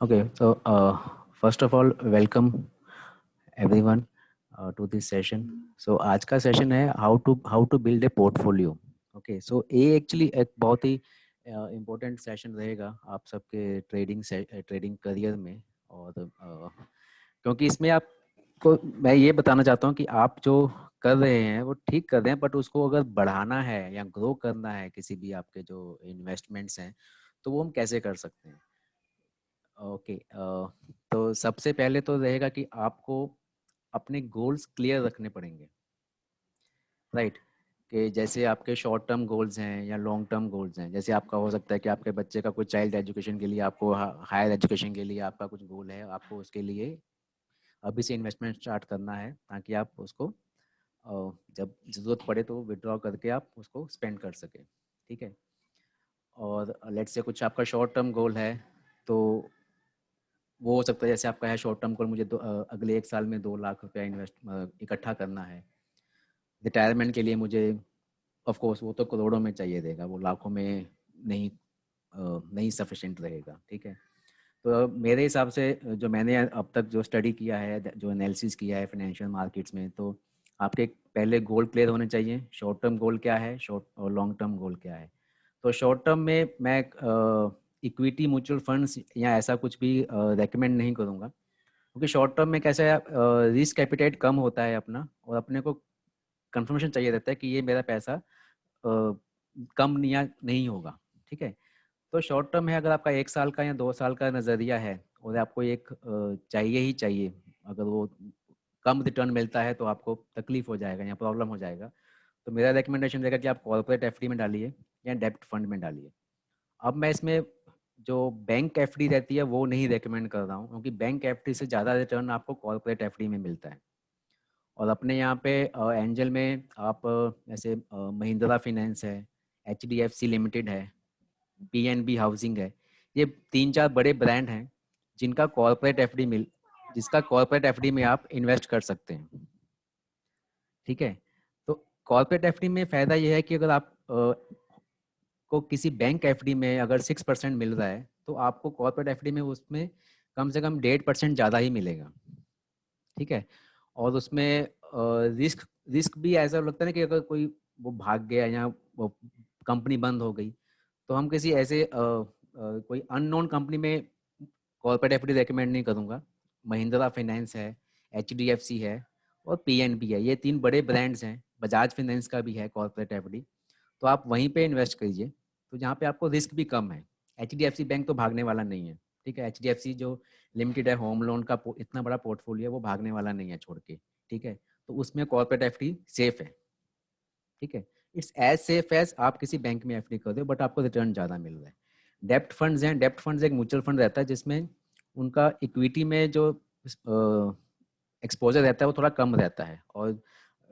Okay, so first of all, welcome everyone to this session. So आज का session है how to build a portfolio. Okay, so ये actually एक बहुत ही important session रहेगा आप सबके ट्रेडिंग करियर में और क्योंकि इसमें आपको मैं ये बताना चाहता हूँ कि आप जो कर रहे हैं वो ठीक कर रहे हैं, बट उसको अगर बढ़ाना है या ग्रो करना है किसी भी आपके जो इन्वेस्टमेंट्स हैं, तो वो हम कैसे कर सकते हैं। ओके, तो सबसे पहले तो रहेगा कि आपको अपने गोल्स क्लियर रखने पड़ेंगे, राइट। कि जैसे आपके शॉर्ट टर्म गोल्स हैं या लॉन्ग टर्म गोल्स हैं। जैसे आपका हो सकता है कि आपके बच्चे का कुछ चाइल्ड एजुकेशन के लिए, आपको हायर एजुकेशन के लिए आपका कुछ गोल है, आपको उसके लिए अभी से इन्वेस्टमेंट स्टार्ट करना है ताकि आप उसको जब ज़रूरत पड़े तो विड्रॉ करके आप उसको स्पेंड कर सकें, ठीक है। और लेट्स से कुछ आपका शॉर्ट टर्म गोल है, तो वो हो सकता है जैसे आपका है शॉर्ट टर्म गोल, मुझे अगले 1 साल में 2 लाख रुपया इकट्ठा करना है रिटायरमेंट के लिए। मुझे ऑफ कोर्स वो तो करोड़ों में चाहिए देगा, वो लाखों में नहीं नहीं सफिशिएंट रहेगा, ठीक है। तो मेरे हिसाब से जो मैंने अब तक जो स्टडी किया है, जो एनालिसिस किया है फाइनेंशियल मार्केट्स में, तो आपके पहले गोल क्लियर होने चाहिए। शॉर्ट टर्म गोल क्या है, शॉर्ट और लॉन्ग टर्म गोल क्या है। तो शॉर्ट टर्म में मैं इक्विटी म्यूचुअल फंड्स या ऐसा कुछ भी रेकमेंड नहीं करूँगा, क्योंकि शॉर्ट टर्म में कैसा है, रिस्क एपिटाइट कम होता है अपना, और अपने को कंफर्मेशन चाहिए रहता है कि ये मेरा पैसा कम या नहीं होगा, ठीक है। तो शॉर्ट टर्म है, अगर आपका 1 साल का या 2 साल का नज़रिया है और आपको एक चाहिए ही चाहिए, अगर वो कम रिटर्न मिलता है तो आपको तकलीफ हो जाएगा या प्रॉब्लम हो जाएगा, तो मेरा रिकमेंडेशन रहेगा कि आप कॉर्पोरेट एफडी में डालिए या डेब्ट फंड में डालिए। अब मैं इसमें जो बैंक एफडी रहती है वो नहीं रेकमेंड कर रहा हूँ, क्योंकि बैंक एफडी से ज़्यादा रिटर्न आपको कॉर्पोरेट एफडी में मिलता है। और अपने यहाँ पे एंजल में आप जैसे महिंद्रा फाइनेंस है, एचडीएफसी लिमिटेड है, पीएनबी हाउसिंग है, ये 3-4 बड़े ब्रांड हैं जिनका कॉर्पोरेट एफडी मिल जिसका कॉर्पोरेट एफडी में आप इन्वेस्ट कर सकते हैं, ठीक है। तो कॉर्पोरेट एफडी में फ़ायदा ये है कि अगर आप को किसी बैंक एफडी में अगर 6% मिल रहा है, तो आपको कॉर्पोरेट एफडी में उसमें कम से कम 1.5% ज़्यादा ही मिलेगा, ठीक है। और उसमें रिस्क रिस्क भी ऐसा लगता है ना कि अगर कोई वो भाग गया या वो कंपनी बंद हो गई, तो हम किसी ऐसे कोई अननोन कंपनी में कॉर्पोरेट एफडी रेकमेंड नहीं करूँगा। महिंद्रा फाइनेंस है, एचडीएफसी है और पीएनबी है, ये 3 बड़े ब्रांड्स हैं। बजाज फाइनेंस का भी है कॉर्पोरेट एफडी, तो आप वहीं पे इन्वेस्ट कीजिए, तो जहाँ पे आपको रिस्क भी कम है। एचडीएफसी बैंक तो भागने वाला नहीं है, ठीक है। एचडीएफसी जो लिमिटेड है, होम लोन का इतना बड़ा पोर्टफोलियो है, वो भागने वाला नहीं है छोड़ के, ठीक है। तो उसमें कॉर्पोरेट एफडी सेफ है, ठीक है। इट्स एज सेफ एज आप किसी बैंक में एफडी कर दो, बट आपको रिटर्न ज़्यादा मिल रहा है। डेप्ट फंड्स हैं, डेप्ट फंड्स एक म्यूचुअल फंड रहता है जिसमें उनका इक्विटी में जो एक्सपोजर रहता है वो थोड़ा कम रहता है। और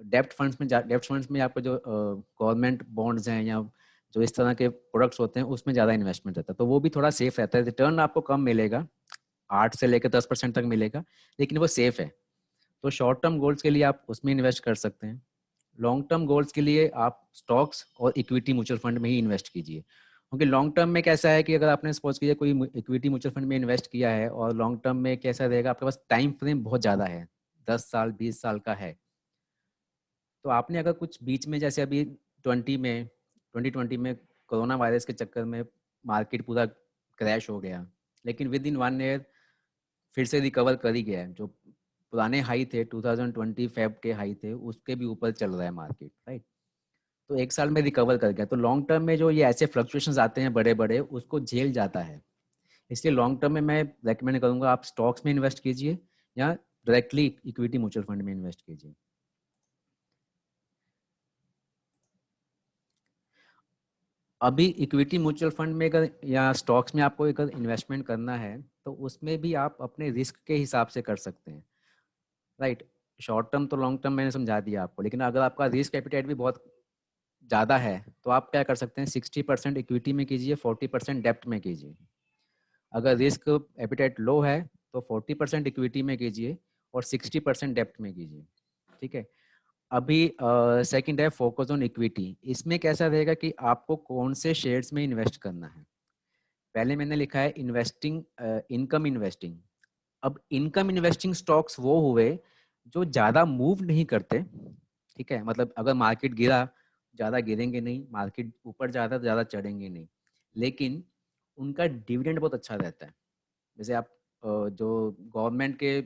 डेप्ट फंड्स में आपको जो गवर्नमेंट बॉन्ड्स हैं या जो इस तरह के प्रोडक्ट्स होते हैं उसमें ज़्यादा इन्वेस्टमेंट रहता है, तो वो भी थोड़ा सेफ रहता है। रिटर्न आपको कम मिलेगा, 8 से लेकर 10% तक मिलेगा, लेकिन वो सेफ है। तो शॉर्ट टर्म गोल्स के लिए आप उसमें इन्वेस्ट कर सकते हैं। लॉन्ग टर्म गोल्स के लिए आप स्टॉक्स और इक्विटी म्यूचुअल फंड में ही इन्वेस्ट कीजिए, क्योंकि लॉन्ग टर्म में कैसा है कि अगर आपने सपोज कीजिए कोई इक्विटी म्यूचुअल फंड में इन्वेस्ट किया है, और लॉन्ग टर्म में कैसा रहेगा, आपके पास टाइम फ्रेम बहुत ज़्यादा है, 10 साल 20 साल का है। तो आपने अगर कुछ बीच में, जैसे अभी 2020 में कोरोना वायरस के चक्कर में मार्केट पूरा क्रैश हो गया, लेकिन विद इन 1 ईयर फिर से रिकवर कर ही गया है। जो पुराने हाई थे 2020 फेब के हाई थे, उसके भी ऊपर चल रहा है मार्केट, राइट। तो 1 साल में रिकवर कर गया। तो लॉन्ग टर्म में जो ये ऐसे फ्लक्चुएशंस आते हैं बड़े बड़े, उसको झेल जाता है। इसलिए लॉन्ग टर्म में मैं रेकमेंड करूंगा आप स्टॉक्स में इन्वेस्ट कीजिए या डायरेक्टली इक्विटी म्यूचुअल फंड में इन्वेस्ट कीजिए। अभी इक्विटी म्यूचुअल फंड में अगर या स्टॉक्स में आपको अगर इन्वेस्टमेंट करना है, तो उसमें भी आप अपने रिस्क के हिसाब से कर सकते हैं, राइट। शॉर्ट टर्म तो लॉन्ग टर्म मैंने समझा दिया आपको, लेकिन अगर आपका रिस्क एपिटाइट भी बहुत ज़्यादा है, तो आप क्या कर सकते हैं, 60% इक्विटी में कीजिए, 40% डेप्ट में कीजिए। अगर रिस्क एपिटाइट लो है तो 40% इक्विटी में कीजिए और 60% डेप्ट में कीजिए, ठीक है। अभी सेकंड है फोकस ऑन इक्विटी। इसमें कैसा रहेगा कि आपको कौन से शेयर्स में इन्वेस्ट करना है। पहले मैंने लिखा है इन्वेस्टिंग, इनकम इन्वेस्टिंग। अब इनकम इन्वेस्टिंग स्टॉक्स वो हुए जो ज़्यादा मूव नहीं करते, ठीक है, मतलब अगर मार्केट गिरा ज़्यादा गिरेंगे नहीं, मार्केट ऊपर ज़्यादा तो ज़्यादा चढ़ेंगे नहीं, लेकिन उनका डिविडेंड बहुत अच्छा रहता है। जैसे आप जो गवर्नमेंट के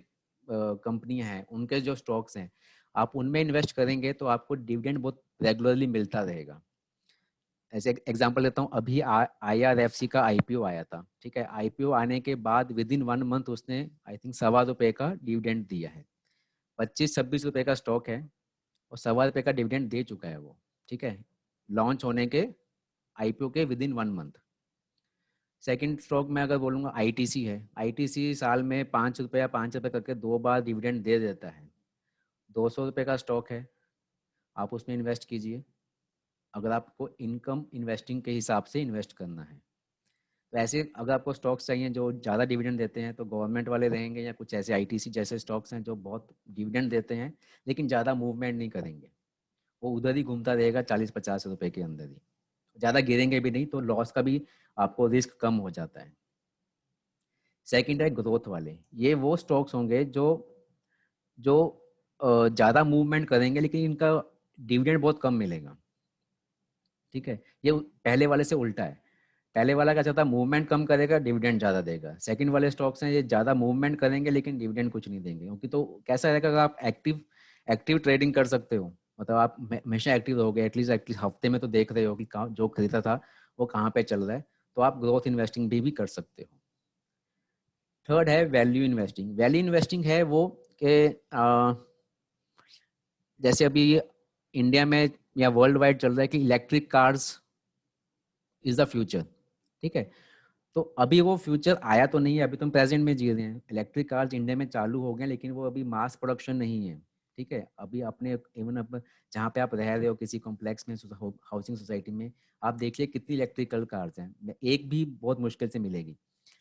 कंपनियां हैं उनके जो स्टॉक्स हैं, आप उनमें इन्वेस्ट करेंगे तो आपको डिविडेंड बहुत रेगुलरली मिलता रहेगा। ऐसे एग्जांपल लेता हूँ, अभी IRFC का IPO आया था, ठीक है, IPO आने के बाद विद इन 1 मंथ उसने आई थिंक ₹1.25 का डिविडेंड दिया है। 25-26 रुपए का स्टॉक है और ₹1.25 का डिविडेंड दे चुका है वो, ठीक है, लॉन्च होने के IPO के with in 1 month. Second stock में अगर बोलूँगा ITC है, ITC साल में ₹5 या ₹5 करके 2 बार डिविडेंड दे देता है। ₹200 का स्टॉक है, आप उसमें इन्वेस्ट कीजिए अगर आपको इनकम इन्वेस्टिंग के हिसाब से इन्वेस्ट करना है। तो ऐसे अगर आपको स्टॉक्स चाहिए जो ज़्यादा डिविडेंड देते हैं तो गवर्नमेंट वाले रहेंगे, या कुछ ऐसे ITC जैसे स्टॉक्स हैं जो बहुत डिविडेंड देते हैं लेकिन ज़्यादा मूवमेंट नहीं करेंगे, वो उधर ही घूमता रहेगा 40-50 रुपए के अंदर ही, ज़्यादा गिरेंगे भी नहीं, तो लॉस का भी आपको रिस्क कम हो जाता है। सेकंड है ग्रोथ वाले, ये वो स्टॉक्स होंगे जो जो ज़्यादा मूवमेंट करेंगे लेकिन इनका डिविडेंड बहुत कम मिलेगा, ठीक है, ये पहले वाले से उल्टा है। पहले वाला क्या चाहता, मूवमेंट कम करेगा डिविडेंड ज़्यादा देगा। सेकंड वाले स्टॉक्स हैं ये ज़्यादा मूवमेंट करेंगे लेकिन डिविडेंड कुछ नहीं देंगे, क्योंकि तो कैसा रहेगा, अगर आप एक्टिव एक्टिव ट्रेडिंग कर सकते हो, मतलब आप हमेशा एक्टिव रहोगे, एटलीस्ट हफ्ते में तो देख रहे हो कि जो खरीदा था वो कहाँ पे चल रहा है, तो आप ग्रोथ इन्वेस्टिंग भी कर सकते हो। थर्ड है वैल्यू इन्वेस्टिंग। वैल्यू इन्वेस्टिंग है वो कि जैसे अभी इंडिया में या वर्ल्ड वाइड चल रहा है कि electric cars is the future, ठीक है, तो अभी वो फ्यूचर आया तो नहीं है, अभी तो हम प्रेजेंट में जी रहे हैं। इलेक्ट्रिक कार्स इंडिया में चालू हो गए लेकिन वो अभी मास प्रोडक्शन नहीं है, ठीक है, अभी अपने इवन अब जहाँ पे आप रह रहे हो किसी कॉम्प्लेक्स में, हाउसिंग सोसाइटी में, आप देखिए कितनी इलेक्ट्रिकल कार्स हैं, एक भी बहुत मुश्किल से मिलेगी,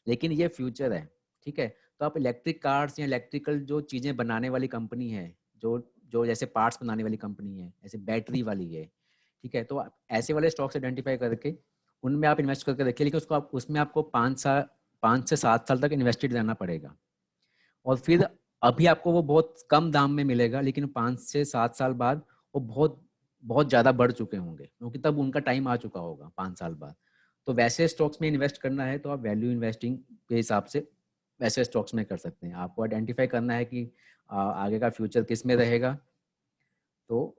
लेकिन ये फ्यूचर है, ठीक है। तो आप इलेक्ट्रिक कार्स या इलेक्ट्रिकल जो चीज़ें बनाने वाली कंपनी है, जो जो जैसे पार्ट्स बनाने वाली कंपनी है, जैसे बैटरी वाली है, ठीक है, तो आप ऐसे वाले स्टॉक्स आइडेंटिफाई करके उनमें आप इन्वेस्ट करके देखिए, लेकिन उसको आप उसमें आपको 5 से 7 साल तक इन्वेस्टेड रहना पड़ेगा, और फिर अभी आपको वो बहुत कम दाम में मिलेगा, लेकिन 5 से 7 साल बाद वो बहुत बहुत ज़्यादा बढ़ चुके होंगे, क्योंकि तब उनका टाइम आ चुका होगा 5 साल बाद। तो वैसे स्टॉक्स में इन्वेस्ट करना है तो आप वैल्यू इन्वेस्टिंग के हिसाब से वैसे स्टॉक्स में कर सकते हैं। आपको आइडेंटिफाई करना है कि आगे का फ्यूचर किस में रहेगा, तो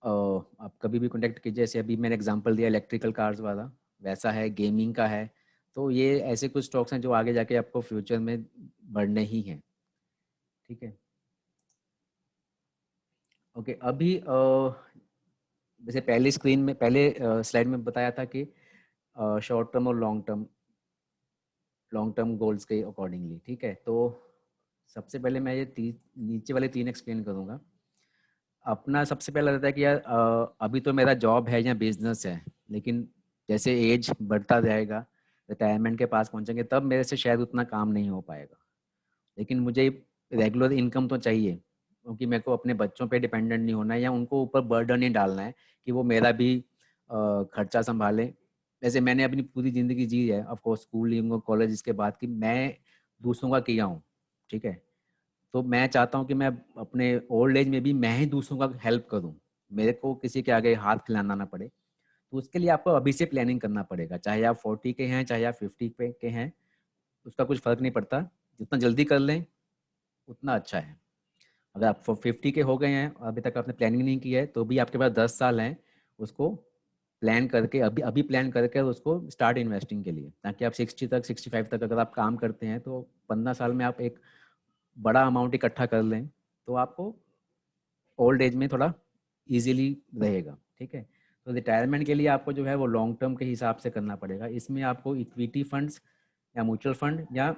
आप कभी भी कॉन्टेक्ट कीजिए। जैसे अभी मैंने एग्जांपल दिया इलेक्ट्रिकल कार्स वाला, वैसा है गेमिंग का है, तो ये ऐसे कुछ स्टॉक्स हैं जो आगे जाके आपको फ्यूचर में बढ़ने ही हैं, ठीक है। ओके, अभी जैसे पहले स्क्रीन में पहले स्लाइड में बताया था कि शॉर्ट टर्म और लॉन्ग टर्म गोल्स के अकॉर्डिंगली, ठीक है, तो सबसे पहले मैं ये नीचे वाले 3 एक्सप्लेन करूँगा। अपना सबसे पहला रहता है कि यार अभी तो मेरा जॉब है या बिजनेस है, लेकिन जैसे एज बढ़ता जाएगा, रिटायरमेंट के पास पहुंचेंगे, तब मेरे से शायद उतना काम नहीं हो पाएगा, लेकिन मुझे रेगुलर इनकम तो चाहिए, क्योंकि मेरे को अपने बच्चों पे डिपेंडेंट नहीं होना है या उनको ऊपर बर्डन नहीं डालना है कि वो मेरा भी खर्चा संभालें। जैसे मैंने अपनी पूरी ज़िंदगी जी है, ऑफ कोर्स स्कूल कॉलेज इसके बाद, कि मैं दूसरों का किया हूँ, ठीक है, तो मैं चाहता हूँ कि मैं अपने ओल्ड एज में भी मैं ही दूसरों का हेल्प करूँ, मेरे को किसी के आगे हाथ फैलाना ना पड़े। तो उसके लिए आपको अभी से प्लानिंग करना पड़ेगा, चाहे आप 40 के हैं चाहे आप 50 पे के हैं, उसका कुछ फर्क नहीं पड़ता, जितना जल्दी कर लें उतना अच्छा है। अगर आप 50 के हो गए हैं और अभी तक आपने प्लानिंग नहीं की है, तो भी आपके पास 10 साल हैं, उसको प्लान करके अभी अभी प्लान करके उसको स्टार्ट इन्वेस्टिंग के लिए, ताकि आप 65 तक अगर आप काम करते हैं तो 15 साल में आप एक बड़ा अमाउंट इकट्ठा कर लें, तो आपको ओल्ड एज में थोड़ा इजीली रहेगा, ठीक है। तो रिटायरमेंट के लिए आपको जो है वो लॉन्ग टर्म के हिसाब से करना पड़ेगा। इसमें आपको इक्विटी फंड्स या म्यूचुअल फंड, या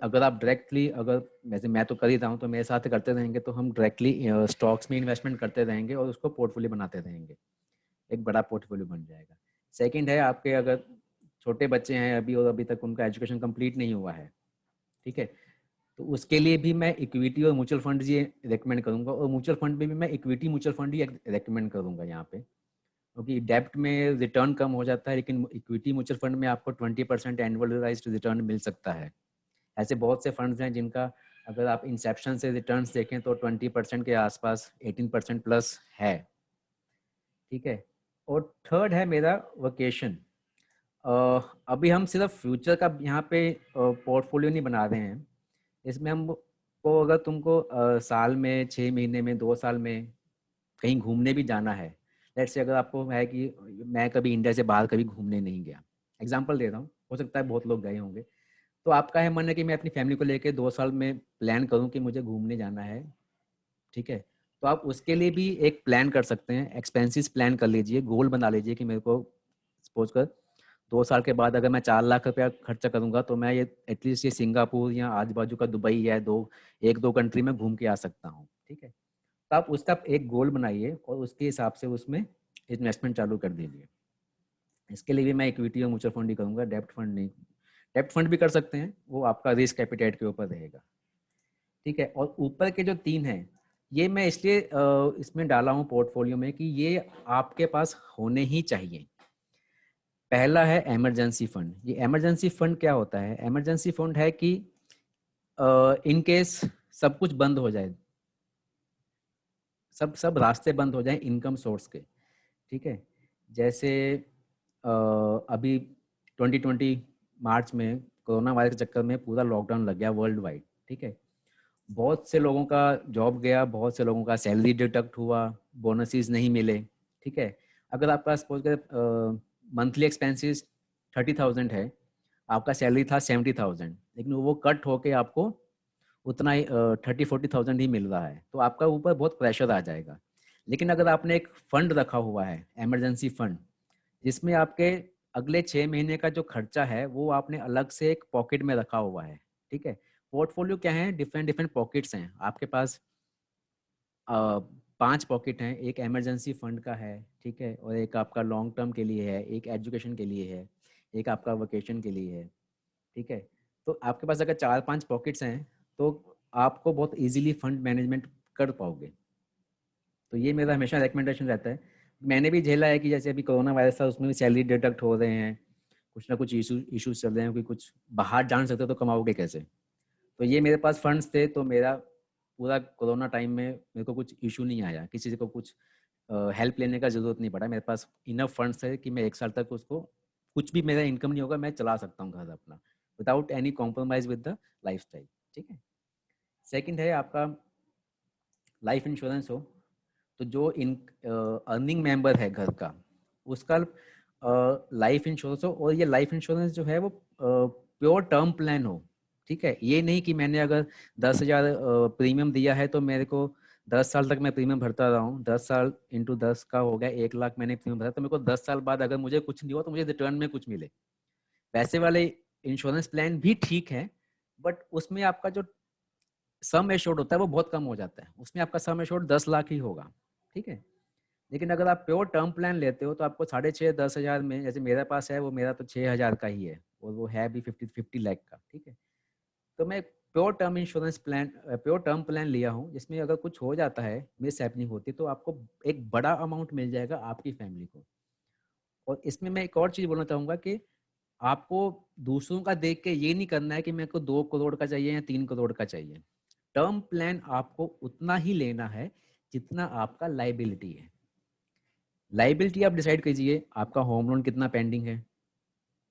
अगर आप डायरेक्टली, अगर वैसे मैं तो कर ही रहा हूँ तो मेरे साथ करते रहेंगे, तो हम डायरेक्टली स्टॉक्स में इन्वेस्टमेंट करते रहेंगे और उसको पोर्टफोलियो बनाते रहेंगे, एक बड़ा पोर्टफोलियो बन जाएगा। सेकंड है, आपके अगर छोटे बच्चे हैं अभी और अभी तक उनका एजुकेशन कंप्लीट नहीं हुआ है, ठीक है, तो उसके लिए भी मैं इक्विटी और म्यूचुअल फंड ये रेकमेंड करूंगा, और म्यूचुअल फंड में भी मैं इक्विटी म्यूचुअल फंड ही रेकमेंड करूंगा यहाँ पे। क्योंकि डेब्ट में रिटर्न कम हो जाता है, लेकिन इक्विटी म्यूचुअल फंड में आपको 20% एनुअलाइज्ड रिटर्न मिल सकता है। ऐसे बहुत से फंड्स हैं जिनका अगर आप इंसेप्शन से रिटर्न्स देखें तो 20% के आसपास, 18% प्लस है। ठीक है। और थर्ड है मेरा वोकेशन। अभी हम सिर्फ फ्यूचर का यहाँ पे पोर्टफोलियो नहीं बना रहे हैं। इसमें हम को अगर तुमको साल में, 6 महीने में, 2 साल में कहीं घूमने भी जाना है, लेट्स से अगर आपको है कि मैं कभी इंडिया से बाहर कभी घूमने नहीं गया, एग्जांपल दे रहा हूँ, हो सकता है बहुत लोग गए होंगे, तो आपका है मन है कि मैं अपनी फैमिली को लेकर 2 साल में प्लान करूँ कि मुझे घूमने जाना है। ठीक है। तो आप उसके लिए भी एक प्लान कर सकते हैं, एक्सपेंसेस प्लान कर लीजिए, गोल बना लीजिए कि मेरे को सपोज कर 2 साल के बाद अगर मैं 4 लाख रुपया खर्चा करूंगा तो मैं ये एटलीस्ट ये सिंगापुर या आजू बाजू का दुबई या एक दो कंट्री में घूम के आ सकता हूँ। ठीक है। तो आप उसका एक गोल बनाइए और उसके हिसाब से उसमें इन्वेस्टमेंट चालू कर दीजिए। इसके लिए भी मैं इक्विटी और म्यूचुअल फंड ही करूँगा, डेप्ट फंड नहीं। डेप्ट फंड भी कर सकते हैं, वो आपका रिस्क एपिटाइट के ऊपर रहेगा। ठीक है। और ऊपर के जो 3 हैं, ये मैं इसलिए इसमें डाला हूँ पोर्टफोलियो में कि ये आपके पास होने ही चाहिए। पहला है इमरजेंसी फंड। ये इमरजेंसी फंड क्या होता है? इमरजेंसी फंड है कि इन केस सब कुछ बंद हो जाए, सब रास्ते बंद हो जाए इनकम सोर्स के। ठीक है। जैसे अभी 2020 मार्च में कोरोना वायरस के चक्कर में पूरा लॉकडाउन लग गया वर्ल्ड वाइड। ठीक है। बहुत से लोगों का जॉब गया, बहुत से लोगों का सैलरी डिडक्ट हुआ, बोनसेस नहीं मिले। ठीक है। अगर आपका सपोज कर मंथली एक्सपेंसेस 30,000 है, आपका सैलरी था 70,000, लेकिन वो कट होके आपको उतना ही 30-40,000 ही मिल रहा है, तो आपका ऊपर बहुत प्रेशर आ जाएगा। लेकिन अगर आपने एक फंड रखा हुआ है, इमरजेंसी फंड, जिसमें आपके अगले 6 महीने का जो खर्चा है वो आपने अलग से एक पॉकेट में रखा हुआ है। ठीक है। पोर्टफोलियो क्या है? डिफरेंट डिफरेंट पॉकेट्स हैं आपके पास। 5 पॉकेट हैं, एक इमरजेंसी फंड का है। ठीक है। और एक आपका लॉन्ग टर्म के लिए है, एक एजुकेशन के लिए है, एक आपका वेकेशन के लिए है। ठीक है। तो आपके पास अगर 4-5 पॉकेट्स हैं तो आपको बहुत इजीली फंड मैनेजमेंट कर पाओगे। तो ये मेरा हमेशा रिकमेंडेशन रहता है। मैंने भी झेला है कि जैसे अभी कोरोना वायरस था, उसमें भी सैलरी डिडक्ट हो रहे हैं, कुछ ना कुछ इशूज चल रहे हैं कि कुछ बाहर जान सकते हो तो कमाओगे कैसे। तो ये मेरे पास फंड्स थे, तो मेरा पूरा कोरोना टाइम में मेरे को कुछ इशू नहीं आया, किसी से को कुछ हेल्प लेने का ज़रूरत नहीं पड़ा। मेरे पास इनफ फंड्स थे कि मैं 1 साल तक उसको, कुछ भी मेरा इनकम नहीं होगा, मैं चला सकता हूँ घर अपना without any compromise with the life style. ठीक है। सेकेंड है आपका लाइफ इंश्योरेंस हो, तो जो इन अर्निंग मेंबर है घर का, उसका लाइफ इंश्योरेंस हो। और ये लाइफ इंश्योरेंस जो है वो प्योर टर्म प्लान हो। ठीक है। ये नहीं कि मैंने अगर 10,000 प्रीमियम दिया है तो मेरे को 10 साल तक मैं प्रीमियम भरता रहा हूँ, 10 साल इंटू 10 का हो गया 1 लाख मैंने प्रीमियम भरा, तो मेरे को 10 साल बाद अगर मुझे कुछ नहीं हुआ तो मुझे रिटर्न में कुछ मिले। वैसे वाले इंश्योरेंस प्लान भी ठीक है, बट उसमें आपका जो सम एश्योर्ड होता है वो बहुत कम हो जाता है, उसमें आपका सम एश्योर्ड 10 लाख ही होगा। ठीक है। लेकिन अगर आप प्योर टर्म प्लान लेते हो तो आपको 6,500-10,000 में, जैसे मेरे पास है वो, मेरा तो 6,000 का ही है और वो है भी 50 लाख का। ठीक है। तो मैं प्योर टर्म प्लान लिया हूँ, जिसमें अगर कुछ हो जाता है, मिस हैपनिंग होती है, तो आपको एक बड़ा अमाउंट मिल जाएगा आपकी फैमिली को। और इसमें मैं एक और चीज़ बोलना चाहूँगा कि आपको दूसरों का देख के ये नहीं करना है कि मेरे को 2 करोड़ का चाहिए या 3 करोड़ का चाहिए। टर्म प्लान आपको उतना ही लेना है जितना आपका लाइबिलिटी है। लाइबिलिटी आप डिसाइड कीजिए, आपका होम लोन कितना पेंडिंग है,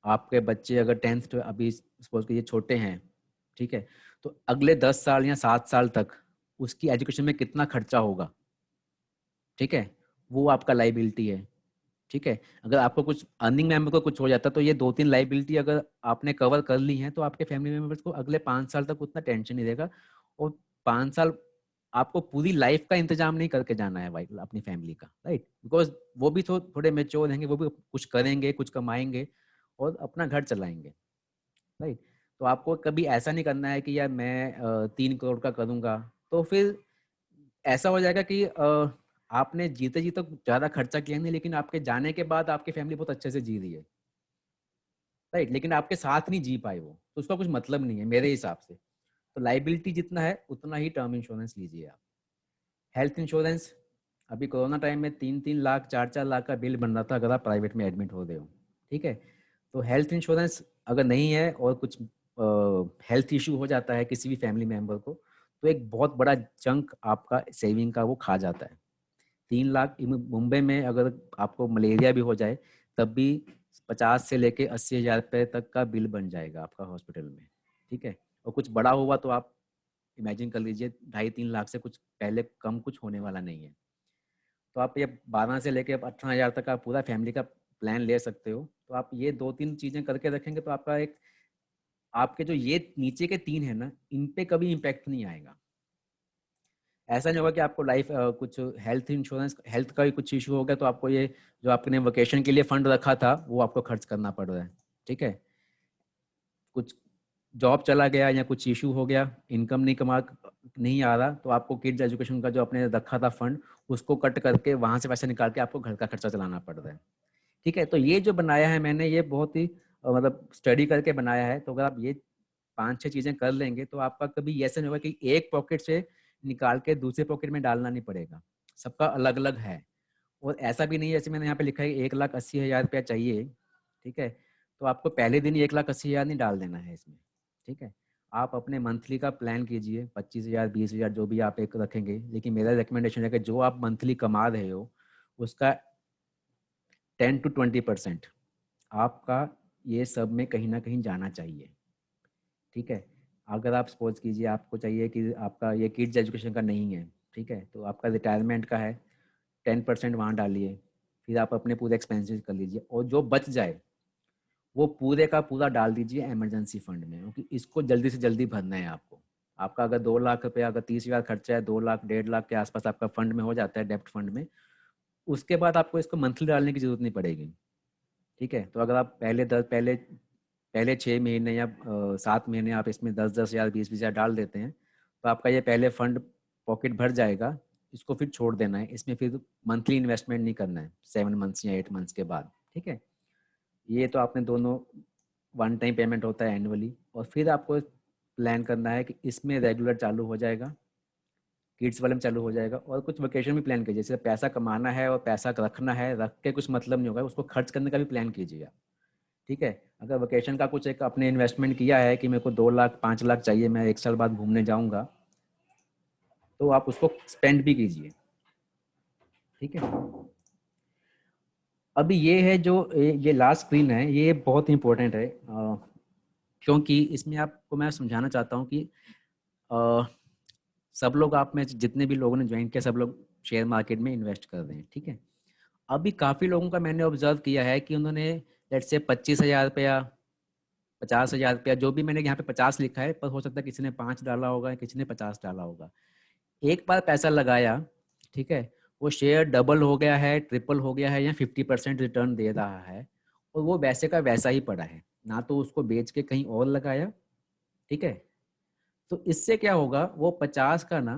आपके बच्चे अगर 10th अभी सपोज कीजिए छोटे हैं, ठीक है, तो अगले 10 साल या 7 साल तक उसकी एजुकेशन में कितना खर्चा होगा। ठीक है। वो आपका लाइबिलिटी है। ठीक है। अगर आपको कुछ अर्निंग मेंबर को कुछ हो जाता है तो ये 2-3 लाइबिलिटी अगर आपने कवर कर ली हैं तो आपके फैमिली मेंबर्स को अगले 5 साल तक उतना टेंशन नहीं रहेगा। और 5 साल आपको पूरी लाइफ का इंतजाम नहीं करके जाना है भाई अपनी फैमिली का, राइट? बिकॉज वो भी थोड़े मेच्योर रहेंगे, वो भी कुछ करेंगे, कुछ कमाएंगे और अपना घर चलाएंगे, राइट? तो आपको कभी ऐसा नहीं करना है कि यार मैं 3 करोड़ का करूंगा, तो फिर ऐसा हो जाएगा कि आपने जीते जी तो ज्यादा खर्चा किया नहीं, लेकिन आपके जाने के बाद आपकी फैमिली बहुत अच्छे से जी रही है, राइट? लेकिन आपके साथ नहीं जी पाए वो, तो उसका कुछ मतलब नहीं है मेरे हिसाब से। तो लाइबिलिटी जितना है उतना ही टर्म इंश्योरेंस लीजिए आप। हेल्थ इंश्योरेंस अभी कोरोना टाइम में 3-3 लाख 4-4 लाख का बिल बन रहा था अगर आप प्राइवेट में एडमिट हो रहे हो, ठीक है। तो हेल्थ इंश्योरेंस अगर नहीं है और कुछ हेल्थ इशू हो जाता है किसी भी फैमिली मेम्बर को, तो एक बहुत बड़ा चंक आपका सेविंग का वो खा जाता है। 3 लाख, मुंबई में अगर आपको मलेरिया भी हो जाए तब भी 50 से लेके 80 हज़ार रुपये तक का बिल बन जाएगा आपका हॉस्पिटल में, ठीक है। और कुछ बड़ा हुआ तो आप इमेजिन कर लीजिए, 2.5-3 लाख से कुछ पहले कम कुछ होने वाला नहीं है। तो आप ये 12 से लेके 18 हज़ार तक का पूरा फैमिली का प्लान ले सकते हो। तो आप ये 2-3 चीज़ें करके रखेंगे तो आपका एक, आपके जो ये नीचे के 3 है ना, इन पे कभी इम्पैक्ट नहीं आएगा। ऐसा नहीं होगा कि आपको लाइफ कुछ हेल्थ इंश्योरेंस, हेल्थ का भी कुछ इशू हो गया तो आपको ये जो आपने वेकेशन के लिए फंड रखा था वो आपको खर्च करना पड़ रहा है, ठीक है। कुछ जॉब चला गया या कुछ इशू हो गया, इनकम नहीं आ रहा, तो आपको किड्स एजुकेशन का जो आपने रखा था फंड, उसको कट करके वहां से पैसे निकाल के आपको घर का खर्चा चलाना पड़ रहा है, ठीक है। तो ये जो बनाया है मैंने, ये बहुत ही मतलब स्टडी करके बनाया है। तो अगर आप ये 5-6 चीजें कर लेंगे तो आपका कभी ऐसा नहीं होगा कि एक पॉकेट से निकाल के दूसरे पॉकेट में डालना नहीं पड़ेगा। सबका अलग अलग है। और ऐसा भी नहीं है, जैसे मैंने यहाँ पे लिखा है 1,80,000 रुपया चाहिए, ठीक है। तो आपको पहले दिन ही 1,80,000 नहीं डाल देना है इसमें, ठीक है। आप अपने मंथली का प्लान कीजिए, 25,000 20,000 जो भी आप एक रखेंगे, लेकिन मेरा रिकमेंडेशन है कि जो आप मंथली कमा रहे हो उसका 10 to 20% आपका ये सब में कहीं ना कहीं जाना चाहिए, ठीक है। अगर आप सपोज कीजिए आपको चाहिए कि आपका ये किड्स एजुकेशन का नहीं है, ठीक है, तो आपका रिटायरमेंट का है, 10% वहाँ डालिए। फिर आप अपने पूरे एक्सपेंसेस कर लीजिए और जो बच जाए वो पूरे का पूरा डाल दीजिए इमरजेंसी फंड में, क्योंकि इसको जल्दी से जल्दी भरना है आपको। आपका अगर 2 लाख रुपया, अगर 30,000 खर्चा है, 2 लाख 1.5 लाख के आसपास आपका फंड में हो जाता है, डेप्ट फंड में, उसके बाद आपको इसको मंथली डालने की जरूरत नहीं पड़ेगी, ठीक है। तो अगर आप पहले 6 महीने या 7 महीने आप इसमें 10-10 हज़ार 20-20 हज़ार डाल देते हैं तो आपका ये पहले फंड पॉकेट भर जाएगा। इसको फिर छोड़ देना है, इसमें फिर मंथली इन्वेस्टमेंट नहीं करना है 7 मंथ्स या 8 मंथ्स के बाद, ठीक है। ये तो आपने दोनों, वन टाइम पेमेंट होता है एनुअली, और फिर आपको प्लान करना है कि इसमें रेगुलर चालू हो जाएगा, किड्स वाले में चालू हो जाएगा, और कुछ वेकेशन भी प्लान कीजिए। जैसे पैसा कमाना है और पैसा रखना है, रख के कुछ मतलब नहीं होगा, उसको खर्च करने का भी प्लान कीजिए आप, ठीक है। अगर वेकेशन का कुछ एक आपने इन्वेस्टमेंट किया है कि मेरे को 2 लाख 5 लाख चाहिए, मैं 1 साल बाद घूमने जाऊंगा, तो आप उसको स्पेंड भी कीजिए, ठीक है। अभी ये है जो ये लास्ट स्क्रीन है, ये बहुत इंपॉर्टेंट है, क्योंकि इसमें आपको मैं समझाना चाहता हूँ कि अ, सब लोग, आप में जितने भी लोगों ने ज्वाइन किया, सब लोग शेयर मार्केट में इन्वेस्ट कर रहे हैं, ठीक है। अभी काफ़ी लोगों का मैंने ऑब्जर्व किया है कि उन्होंने लेट से 25,000 रुपया, 50,000 रुपया, जो भी मैंने यहाँ पे 50 लिखा है, पर हो सकता है किसी ने 5 डाला होगा, किसी ने 50 डाला होगा। एक बार पैसा लगाया, ठीक है, वो शेयर डबल हो गया है, ट्रिपल हो गया है, या 50% रिटर्न दे रहा है, और वो वैसे का वैसा ही पड़ा है, ना तो उसको बेच के कहीं और लगाया, ठीक है। तो इससे क्या होगा, वो 50 का ना,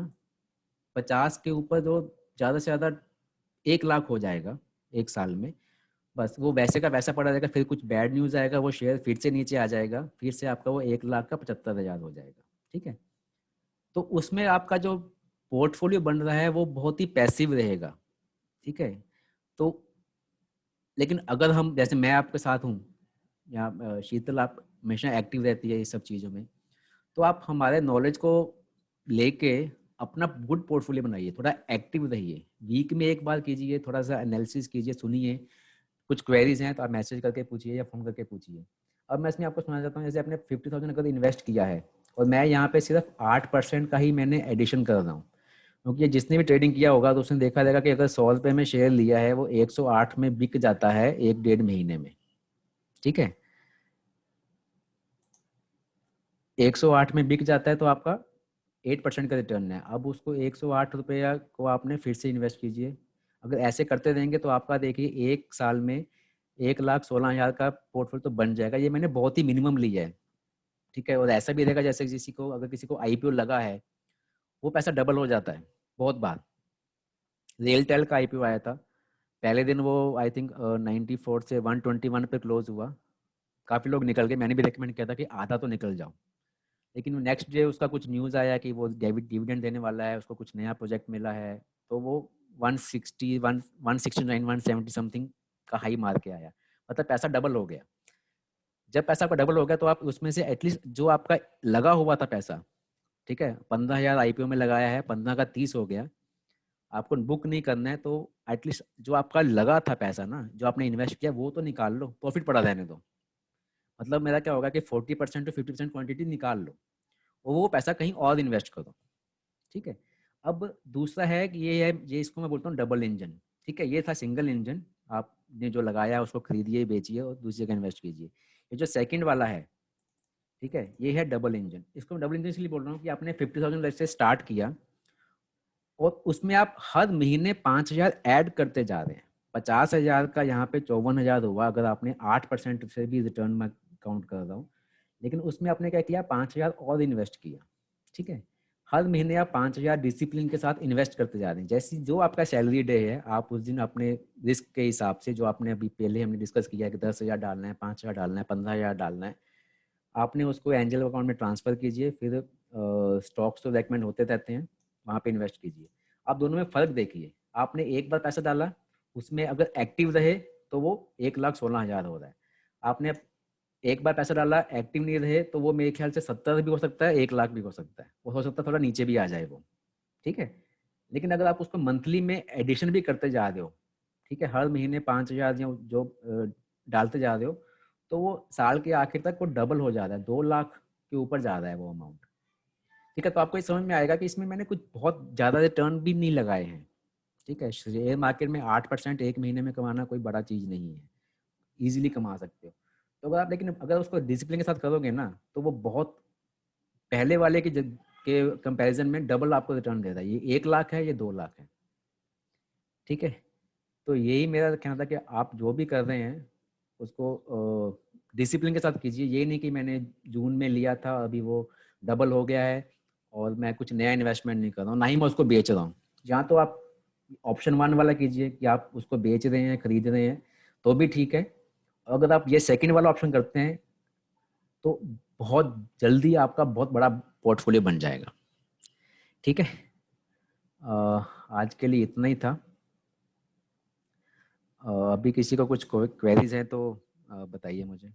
50 के ऊपर जो ज़्यादा से ज़्यादा 1 लाख हो जाएगा 1 साल में, बस वो वैसे का वैसा पड़ा रहेगा। फिर कुछ बैड न्यूज़ आएगा, वो शेयर फिर से नीचे आ जाएगा, फिर से आपका वो 1,75,000 हो जाएगा, ठीक है। तो उसमें आपका जो पोर्टफोलियो बन रहा है वो बहुत ही पैसिव रहेगा, ठीक है। तो लेकिन अगर हम, जैसे मैं आपके साथ हूँ, या शीतल आप हमेशा एक्टिव रहती है इस सब चीज़ों में, तो आप हमारे नॉलेज को लेके अपना गुड पोर्टफोलियो बनाइए, थोड़ा एक्टिव रहिए, वीक में एक बार कीजिए, थोड़ा सा एनालिसिस कीजिए, सुनिए, कुछ क्वेरीज हैं तो आप मैसेज करके पूछिए या फ़ोन करके पूछिए। अब मैं इसमें आपको सुनाना चाहता हूँ, जैसे आपने 50,000 अगर इन्वेस्ट किया है, और मैं यहाँ पे सिर्फ 8% का ही मैंने एडिशन कर रहा हूँ, क्योंकि ये जिसने भी ट्रेडिंग किया होगा तो उसने देखा रहेगा कि अगर 100 रुपये में शेयर लिया है, वो 108 में बिक जाता है 1-1.5 महीने में, ठीक है। 108 में बिक जाता है तो आपका 8% का रिटर्न है। अब उसको 108 रुपया को आपने फिर से इन्वेस्ट कीजिए। अगर ऐसे करते रहेंगे तो आपका देखिए 1 साल में 1,16,000 का पोर्टफोलियो तो बन जाएगा। ये मैंने बहुत ही मिनिमम लिया है, ठीक है। और ऐसा भी रहेगा, जैसे किसी को, अगर किसी को आईपीओ लगा है, वो पैसा डबल हो जाता है बहुत बार। रेलटेल का आईपीओ आया था, पहले दिन वो आई थिंक 94 से 121 पे क्लोज हुआ। काफ़ी लोग निकल गए, मैंने भी रिकमेंड किया था कि आधा तो निकल जाओ, लेकिन नेक्स्ट डे उसका कुछ न्यूज़ आया कि वो डेबिट डिविडेंड देने वाला है, उसको कुछ नया प्रोजेक्ट मिला है, तो वो 160 169 170 समथिंग का हाई मार के आया, मतलब पैसा डबल हो गया। जब पैसा आपका डबल हो गया तो आप उसमें से एटलीस्ट जो आपका लगा हुआ था पैसा, ठीक है, 15,000 आईपीओ में लगाया है, 15 का 30 हो गया, आपको बुक नहीं करना है तो एटलीस्ट जो आपका लगा था पैसा ना, जो आपने इन्वेस्ट किया वो तो निकाल लो, प्रॉफिट पड़ा रहने दो। मतलब मेरा क्या होगा कि 40% टू 50% क्वांटिटी निकाल लो और वो पैसा कहीं और इन्वेस्ट करो, ठीक है। अब दूसरा है कि ये है, ये इसको मैं बोलता हूँ डबल इंजन, ठीक है। ये था सिंगल इंजन, आपने जो लगाया उसको खरीदिए बेचिए और दूसरी जगह इन्वेस्ट कीजिए। ये जो सेकंड वाला है, ठीक है, ये है डबल इंजन। इसको मैं डबल इंजन इसलिए बोल रहा हूँ कि आपने 50,000 से स्टार्ट किया और उसमें आप हर महीने 5,000 ऐड करते जा रहे हैं। 50,000 का यहाँ पे 54,000 हुआ, अगर आपने 8% से भी रिटर्न में काउंट कर रहा हूँ, लेकिन उसमें आपने क्या किया, 5,000 और इन्वेस्ट किया, ठीक है। हर महीने आप 5,000 डिसिप्लिन के साथ इन्वेस्ट करते जा रहे हैं। जैसे जो आपका सैलरी डे है, आप उस दिन अपने रिस्क के हिसाब से, जो आपने अभी पहले हमने डिस्कस किया कि 10,000 डालना है, 5,000 डालना है, 15,000 डालना है, आपने उसको एंजल अकाउंट में ट्रांसफर कीजिए, फिर स्टॉक्स तो रेकमेंड होते रहते हैं, वहाँ पे इन्वेस्ट कीजिए। आप दोनों में फ़र्क देखिए, आपने एक बार पैसा डाला, उसमें अगर एक्टिव रहे तो वो 1,16,000 हो रहा है। आपने एक बार पैसा डाला, एक्टिव नहीं रहे, तो वो मेरे ख्याल से 70 भी हो सकता है, 1,00,000 भी हो सकता है, वो हो सकता है थोड़ा नीचे भी आ जाए वो, ठीक है। लेकिन अगर आप उसको मंथली में एडिशन भी करते जा रहे हो, ठीक है, हर महीने 5,000 या जो डालते जा रहे हो, तो वो साल के आखिर तक वो डबल हो जा रहा है, 2,00,000 के ऊपर जा रहा है वो अमाउंट, ठीक है। तो आपको ये समझ में आएगा कि इसमें मैंने कुछ बहुत ज़्यादा रिटर्न भी नहीं लगाए हैं, ठीक है। शेयर मार्केट में 8% एक महीने में कमाना कोई बड़ा चीज़ नहीं है, ईजिली कमा सकते हो। तो अगर आप, लेकिन अगर उसको डिसिप्लिन के साथ करोगे ना, तो वो बहुत पहले वाले के कंपैरिजन में डबल आपको रिटर्न दे रहा है। ये 1,00,000 है, ये 2,00,000 है, ठीक है। तो यही मेरा कहना था कि आप जो भी कर रहे हैं उसको डिसिप्लिन के साथ कीजिए। ये नहीं कि मैंने जून में लिया था, अभी वो डबल हो गया है और मैं कुछ नया इन्वेस्टमेंट नहीं कर रहा हूँ, ना ही मैं उसको बेच रहा हूँ। या तो आप ऑप्शन 1 वाला कीजिए कि आप उसको बेच रहे हैं, खरीद रहे हैं, तो भी ठीक है। अगर आप ये सेकंड वाला ऑप्शन करते हैं तो बहुत जल्दी आपका बहुत बड़ा पोर्टफोलियो बन जाएगा, ठीक है। आज के लिए इतना ही था। अभी किसी को कुछ क्वेरीज है तो बताइए मुझे।